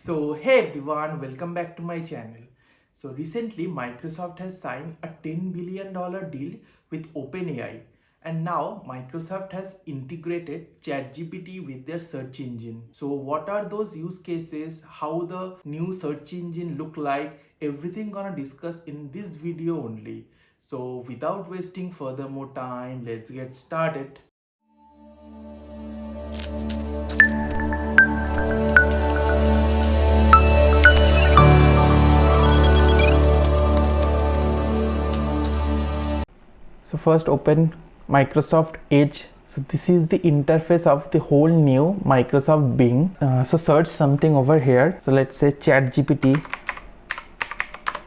So hey everyone, welcome back to my channel. So recently Microsoft has signed a $10 billion deal with OpenAI, and now Microsoft has integrated ChatGPT with their search engine. So what are those use cases, how the new search engine look like, everything gonna discuss in this video only. So without wasting further more time, let's get started. So first open Microsoft Edge. So this is the interface of the whole new Microsoft Bing. So search something over here. So let's say ChatGPT.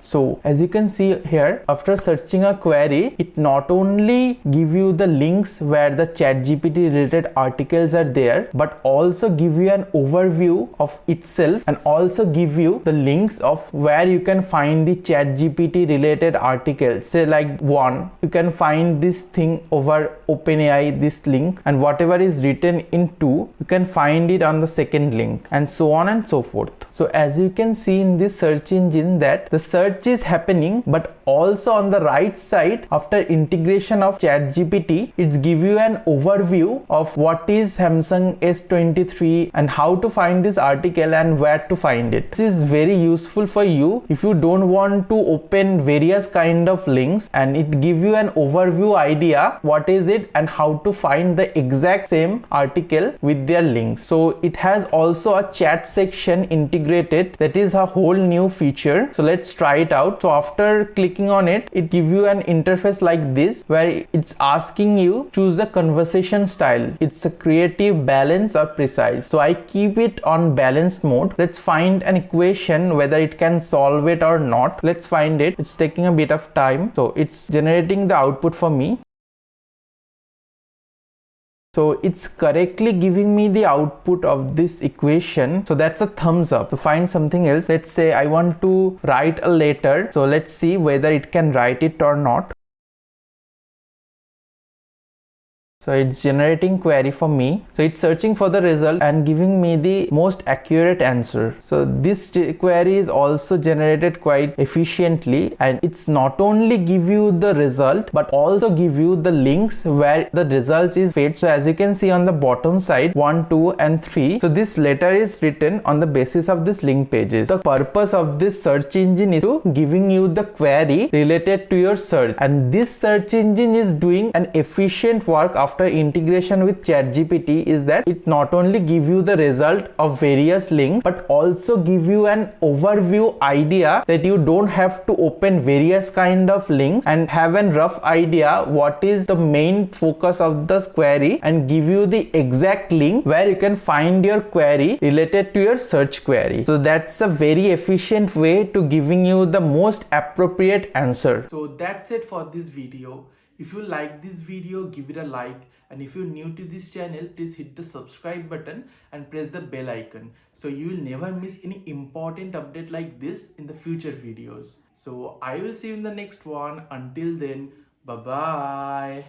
So as you can see here, after searching a query, it not only give you the links where the ChatGPT related articles are there, but also give you an overview of itself and also give you the links of where you can find the ChatGPT related articles. Say like one, you can find this thing over OpenAI, this link, and whatever is written in two, you can find it on the second link, and so on and so forth. So as you can see in this search engine that the search is happening, but also on the right side after integration of ChatGPT, it's give you an overview of what is Samsung S23 and how to find this article and where to find it. This is very useful for you if you don't want to open various kind of links, and it give you an overview idea what is it and how to find the exact same article with their links. So it has also a chat section integrated. That is a whole new feature. So let's try it out. So after clicking on it, it gives you an interface like this where it's asking you choose a conversation style. It's a creative, balance or precise. So I keep it on balanced mode. Let's find an equation whether it can solve it or not. Let's find it. It's taking a bit of time. So it's generating the output for me. So it's correctly giving me the output of this equation. So that's a thumbs up. So find something else. Let's say I want to write a letter. So let's see whether it can write it or not. So it's generating query for me. So it's searching for the result and giving me the most accurate answer. So this query is also generated quite efficiently, and it's not only give you the result but also give you the links where the results is fetched. So as you can see on the bottom side, 1, 2 and 3. So this letter is written on the basis of this link pages. The purpose of this search engine is to giving you the query related to your search, and this search engine is doing an efficient work after integration with ChatGPT is that it not only give you the result of various links but also give you an overview idea that you don't have to open various kind of links and have a rough idea what is the main focus of this query, and give you the exact link where you can find your query related to your search query. So that's a very efficient way to giving you the most appropriate answer. So that's it for this video. If you like this video, give it a like, and if you're new to this channel, please hit the subscribe button and press the bell icon so you will never miss any important update like this in the future videos. So I will see you in the next one. Until then, bye bye.